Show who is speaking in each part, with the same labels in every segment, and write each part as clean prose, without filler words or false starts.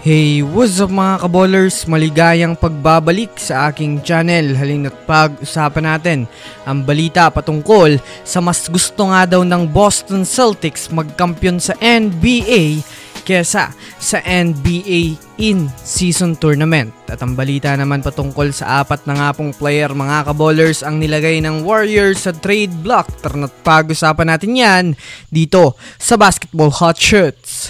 Speaker 1: Hey, what's up mga kaballers? Maligayang pagbabalik sa aking channel. Halina't pag-usapan natin ang balita patungkol sa mas gusto nga daw ng Boston Celtics magkampiyon sa NBA kesa sa NBA in-season tournament. At ang balita naman patungkol sa apat na nga pong player mga kaballers ang nilagay ng Warriors sa trade block. Tara't pag-usapan natin yan dito sa Basketball Hot Shots.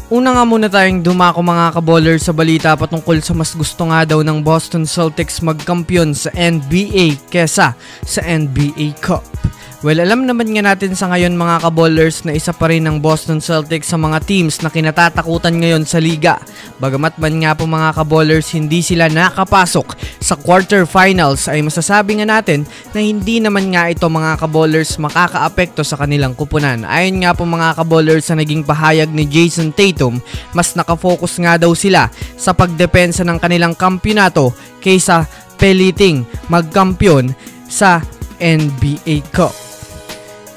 Speaker 1: Una nga muna tayong dumako mga kaballers sa balita patungkol sa mas gusto nga daw ng Boston Celtics magkampiyon sa NBA kesa sa NBA Cup. Well, alam naman nga natin sa ngayon mga kaballers na isa pa rin ng Boston Celtics sa mga teams na kinatatakutan ngayon sa liga. Bagamat man nga po mga kaballers hindi sila nakapasok sa quarterfinals ay masasabi nga natin na hindi naman nga ito mga kaballers makakaapekto sa kanilang kupunan. Ayon nga po mga kaballers sa naging pahayag ni Jason Tatum, mas nakafocus nga daw sila sa pagdepensa ng kanilang kampyonato kaysa peliting magkampiyon sa NBA Cup.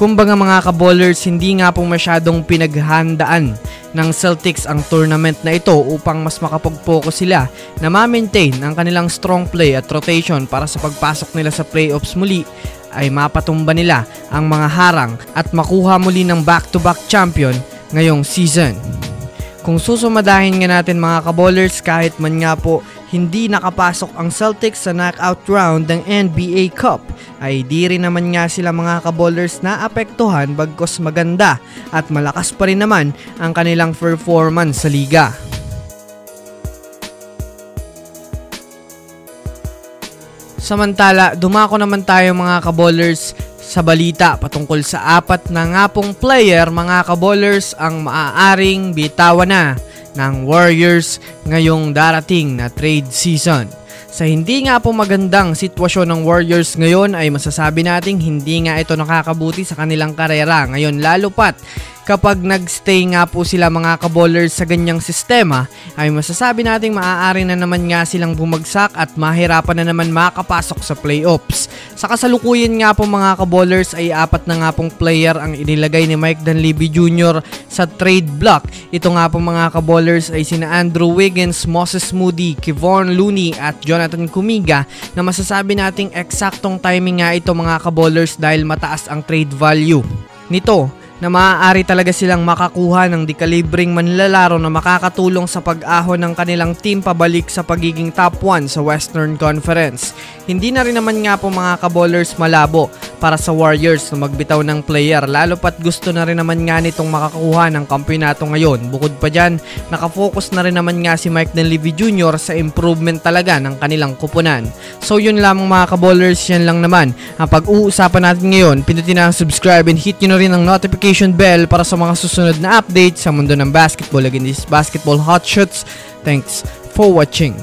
Speaker 1: Kumbaga mga kaballers, hindi nga po masyadong pinaghandaan ng Celtics ang tournament na ito upang mas makapag-focus sila na ma-maintain ang kanilang strong play at rotation para sa pagpasok nila sa playoffs muli ay mapatumba nila ang mga harang at makuha muli ng back-to-back champion ngayong season. Kung susumadahin nga natin mga kaballers, kahit man nga po hindi nakapasok ang Celtics sa knockout round ng NBA Cup, ay di rin naman nga sila mga kaballers na apektuhan bagkos maganda at malakas pa rin naman ang kanilang performance sa liga. Samantala, dumako naman tayo mga kaballers sa balita patungkol sa apat na nga pong player mga kaballers ang maaaring bitawan na ng Warriors ngayong darating na trade season. Sa hindi nga po magandang sitwasyon ng Warriors ngayon ay masasabi nating hindi nga ito nakakabuti sa kanilang karera ngayon, lalo pat kapag nagstay nga po sila mga kaballers sa ganyang sistema ay masasabi nating maaari na naman nga silang bumagsak at mahirapan na naman makapasok sa playoffs. Sa kasalukuyan nga po mga kaballers ay apat na nga pong player ang inilagay ni Mike Dunleavy Jr. sa trade block. Ito nga po mga kaballers ay sina Andrew Wiggins, Moses Moody, Kevon Looney at Jonathan Kuminga na masasabi nating eksaktong timing nga ito mga kaballers dahil mataas ang trade value nito na maaari talaga silang makakuha ng dekalibreng manlalaro na makakatulong sa pag-ahon ng kanilang team pabalik sa pagiging top 1 sa Western Conference. Hindi na rin naman nga po mga kaballers malabo para sa Warriors na magbitaw ng player, lalo pat gusto na rin naman nga nitong makakuha ng kampyonato ngayon. Bukod pa dyan, nakafocus na rin naman nga si Mike Dunleavy Jr. sa improvement talaga ng kanilang kupunan. So yun lamang mga kaballers, yan lang naman ang pag-uusapan natin ngayon. Pindutin na ang subscribe and hit nyo na rin ang notification bell para sa mga susunod na updates sa mundo ng basketball. Again, this is Basketball Hot Shots. Thanks for watching.